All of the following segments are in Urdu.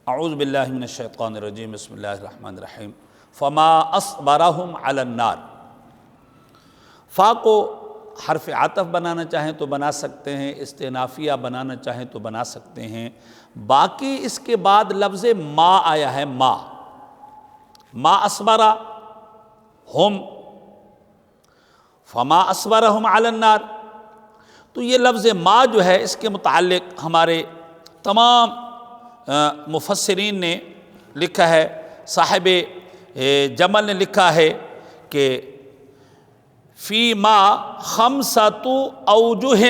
اعوذ باللہ من الشیطان الرجیم بسم اللہ الرحمن الرحیم فما اصبرہم علی النار۔ فا کو حرف عطف بنانا چاہیں تو بنا سکتے ہیں، استئنافیہ بنانا چاہیں تو بنا سکتے ہیں۔ باقی اس کے بعد لفظ ما آیا ہے، ما اصبرہ ہم، فما اصبرہم علی النار، تو یہ لفظ ما جو ہے اس کے متعلق ہمارے تمام مفسرین نے لکھا ہے۔ صاحب جمل نے لکھا ہے کہ فی ما خمسۃ اوجہ،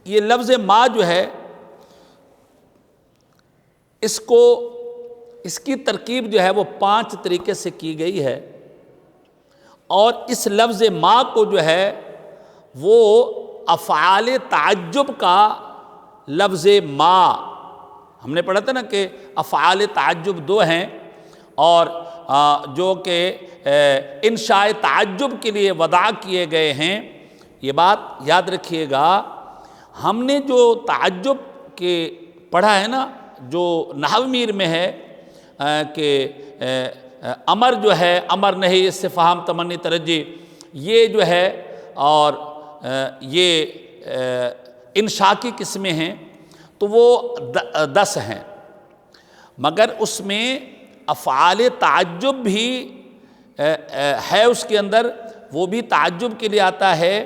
یہ لفظ ما جو ہے اس کی ترکیب جو ہے وہ 5 طریقے سے کی گئی ہے، اور اس لفظ ما کو جو ہے وہ افعال تعجب کا لفظ ما، ہم نے پڑھا تھا نا کہ افعال تعجب 2 ہیں، اور جو کہ انشاء تعجب کے لیے وضع کیے گئے ہیں۔ یہ بات یاد رکھیے گا، ہم نے جو تعجب کے پڑھا ہے نا، جو نحو میر میں ہے کہ امر جو ہے، امر نہیں، استفہام تمنی ترجی، یہ جو ہے اور یہ انشاء کی قسمیں ہیں، تو وہ 10 ہیں، مگر اس میں افعال تعجب بھی ہے اس کے اندر، وہ بھی تعجب کے لیے آتا ہے،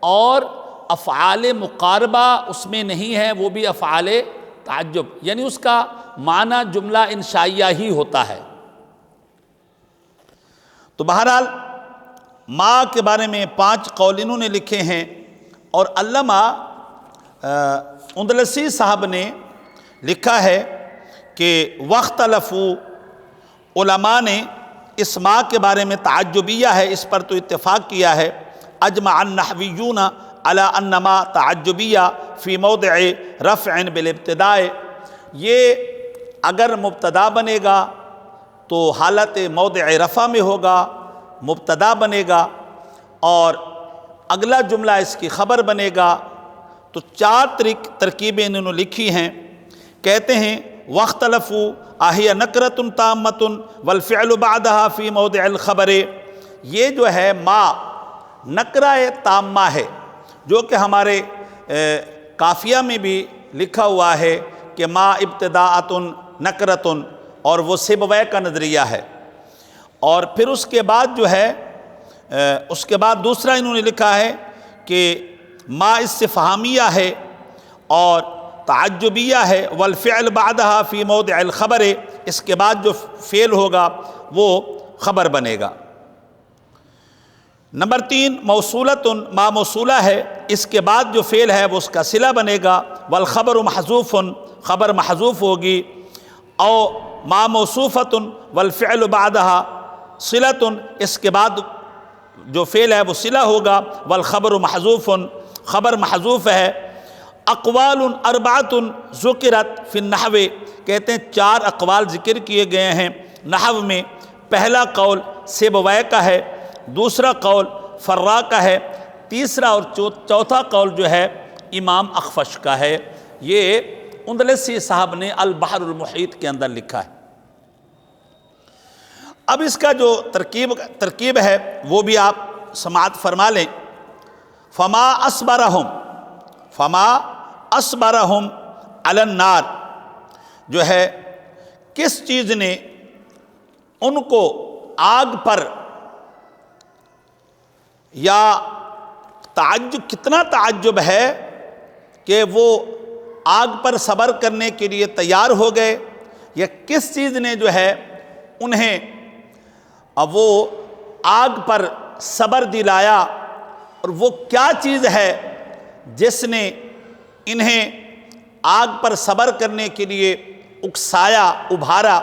اور افعال مقاربہ اس میں نہیں ہے، وہ بھی افعال تعجب، یعنی اس کا معنی جملہ انشائیہ ہی ہوتا ہے۔ تو بہرحال ما کے بارے میں 5 قول انہوں نے لکھے ہیں، اور علامہ اندلسی صاحب نے لکھا ہے کہ واختلفوا، علماء نے اس ما کے بارے میں تعجبیہ ہے اس پر تو اتفاق کیا ہے۔ اجمع النحویون علی ان ما تعجبیہ فی موضع رفع بالابتداء، یہ اگر مبتدا بنے گا تو حالت موضع رفع میں ہوگا، مبتدا بنے گا، اور اگلا جملہ اس کی خبر بنے گا۔ تو 4 ترکیبیں انہوں نے لکھی ہیں۔ کہتے ہیں واختلفوا اہی نکرۃ تامۃ والفعل بعدها فی موضع الخبر، یہ جو ہے ما نکرہ تامہ ہے، جو کہ ہمارے قافیہ میں بھی لکھا ہوا ہے کہ ما ابتداءۃ نکرۃ، اور وہ سیبویہ کا نظریہ ہے۔ اور پھر اس کے بعد جو ہے اس کے بعد دوسرا انہوں نے لکھا ہے کہ ما استفہامیہ ہے اور تعجبیہ ہے، والفعل بعدها فی موضع الخبر، اس کے بعد جو فعل ہوگا وہ خبر بنے گا۔ نمبر 3 موصولۃ، ما موصولہ ہے، اس کے بعد جو فعل ہے وہ اس کا صلہ بنے گا، والخبر محذوف، خبر محذوف ہوگی، او ما موصوفۃ والفعل بعدها صلۃ، اس کے بعد جو فعل ہے وہ صلہ ہوگا، والخبر محذوف، خبر محذوف ہے۔ اقوال 4 ذکرت فی النحو، کہتے ہیں 4 اقوال ذکر کیے گئے ہیں نحو میں۔ پہلا قول سیبویہ کا ہے، دوسرا قول فرا کا ہے، تیسرا اور چوتھا قول جو ہے امام اخفش کا ہے۔ یہ اندلسی صاحب نے البحر المحیط کے اندر لکھا ہے۔ اب اس کا جو ترکیب ہے وہ بھی آپ سماعت فرما لیں۔ فما اصبرہم علی النار، جو ہے کس چیز نے ان کو آگ پر، یا تعجب، کتنا تعجب ہے کہ وہ آگ پر صبر کرنے کے لیے تیار ہو گئے، یا کس چیز نے جو ہے انہیں اب وہ آگ پر صبر دلایا، اور وہ کیا چیز ہے جس نے انہیں آگ پر صبر کرنے کے لیے اکسایا، ابھارا،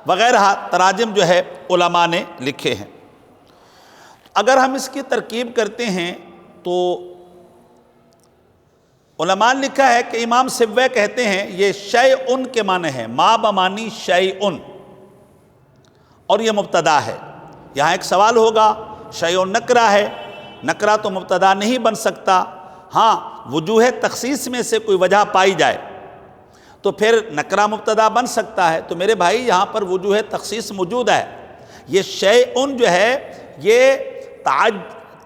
وغیرہ تراجم جو ہے علماء نے لکھے ہیں۔ اگر ہم اس کی ترکیب کرتے ہیں تو علماء نے لکھا ہے کہ امام سبوی کہتے ہیں یہ شیء کے معنی ہے، ما بمانی شیء، اور یہ مبتدا ہے۔ یہاں ایک سوال ہوگا، شیء نکرہ ہے، نکرہ تو مبتدا نہیں بن سکتا، ہاں وجوہ تخصیص میں سے کوئی وجہ پائی جائے تو پھر نکرہ مبتدا بن سکتا ہے۔ تو میرے بھائی یہاں پر وجوہ تخصیص موجود ہے۔ یہ شیئن جو ہے یہ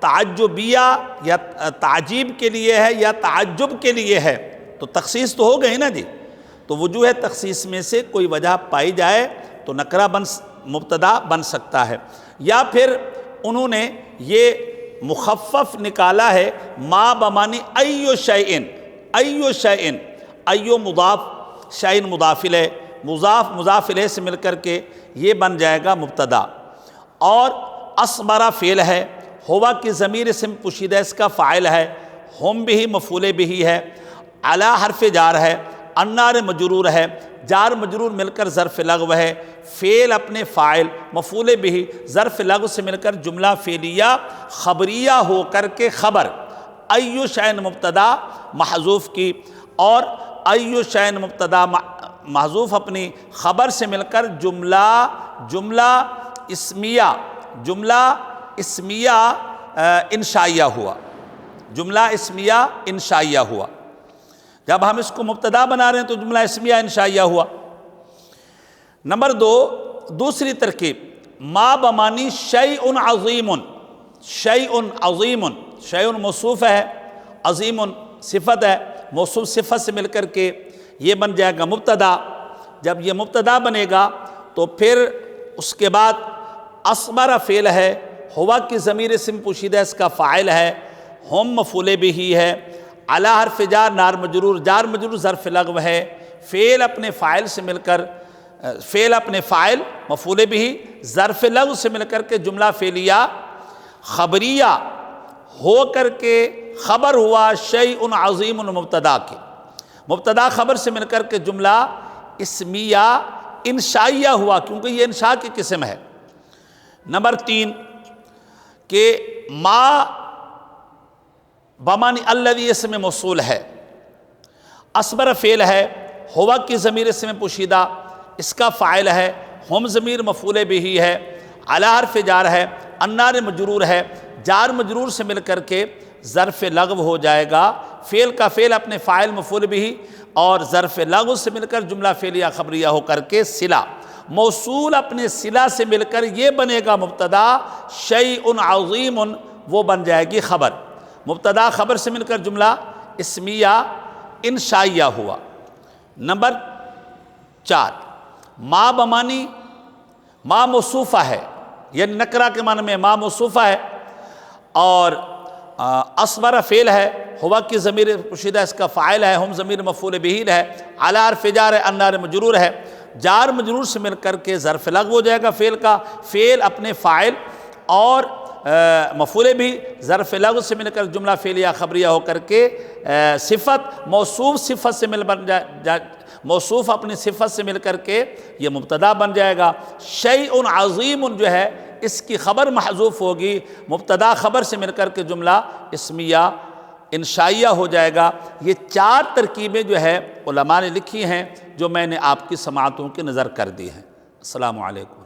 تعجبیہ یا تعجیب کے لیے ہے یا تعجب کے لیے ہے، تو تخصیص تو ہو گئی نا جی۔ تو وجوہ تخصیص میں سے کوئی وجہ پائی جائے تو نکرہ مبتدا بن سکتا ہے۔ یا پھر انہوں نے یہ مخفف نکالا ہے ما بمانی ایو شیئن، ایو شیئن، ایو مضاف، شیئن مضاف الیہ، مضاف مضاف الیہ سے مل کر کے یہ بن جائے گا مبتدا۔ اور اصبر فعل ہے، ہوا کی ضمیر اسم پوشیدہ اس کا فاعل ہے، ہم بھی مفعول بھی ہے، علی حرف جار ہے، النار مجرور ہے، جار مجرور مل کر ظرف لغو ہے، فعل اپنے فاعل، مفعول بھی ظرف لغو سے مل کر جملہ فعلیہ خبریہ ہو کر کے خبر، ایو شیئن مبتدا محذوف کی، اور ایو شیئن مبتدا محذوف اپنی خبر سے مل کر جملہ اسمیہ انشائیہ ہوا، جملہ اسمیہ انشائیہ ہوا۔ جب ہم اس کو مبتدا بنا رہے ہیں تو جملہ اسمیہ انشائیہ ہوا۔ نمبر دو، دوسری ترکیب ما بمانی شیء عظیم، شیء عظیم، شیء موصوف ہے، عظیم صفت ہے، موصوف صفت سے مل کر کے یہ بن جائے گا مبتدا۔ جب یہ مبتدا بنے گا تو پھر اس کے بعد اصبر فعل ہے، ہوا کی ضمیر اسم پوشیدہ اس کا فاعل ہے، ہم مفعول بھی ہے، علی حرف جار نار مجرور، جار مجرور ظرف لغو ہے، فعل اپنے فاعل سے مل کر، فعل اپنے فاعل مفعول بھی ظرف لغو سے مل کر کے جملہ فعلیہ خبریہ ہو کر کے خبر ہوا شیء عظیم مبتدا کے، مبتدا خبر سے مل کر کے جملہ اسمیہ انشائیہ ہوا، کیونکہ یہ انشاء کی قسم ہے۔ نمبر تین کہ ما بمانی الذی اسم موصول ہے، اصبر فعل ہے، ہوا کی ضمیر اسم پوشیدہ اس کا فاعل ہے، ہم ضمیر مفعول بھی ہے، علی حرف جار ہے، النار مجرور ہے، جار مجرور سے مل کر کے ظرف لغو ہو جائے گا، فعل کا فعل اپنے فاعل مفعول بھی اور ظرف لغو سے مل کر جملہ فعلیہ خبریہ ہو کر کے صلہ، موصول اپنے صلہ سے مل کر یہ بنے گا مبتدا، شیء عظیم وہ بن جائے گی خبر، مبتدا خبر سے مل کر جملہ اسمیہ انشائیہ ہوا۔ نمبر چار ما بمانی ما موصوفہ ہے، یعنی نکرہ کے معنی میں ما موصوفہ ہے، اور اصبر فعل ہے، ہوا کی ضمیر پوشیدہ اس کا فاعل ہے، ہم ضمیر مفعول بھی ہے، علی حرف جار ہے، النار مجرور ہے، جار مجرور سے مل کر کے ظرف لغو ہو جائے گا فعل کا، فعل اپنے فاعل اور مفعول بھی ظرف لغو سے مل کر جملہ فعلیہ خبریہ ہو کر کے صفت، موصوف صفت سے مل بن جائے، موصوف اپنی صفت سے مل کر کے یہ مبتدا بن جائے گا۔ شیء عظیم جو ہے اس کی خبر محذوف ہوگی، مبتدا خبر سے مل کر کے جملہ اسمیہ انشائیہ ہو جائے گا۔ یہ چار ترکیبیں جو ہے علماء نے لکھی ہیں جو میں نے آپ کی سماعتوں کی نظر کر دی ہیں۔ السلام علیکم۔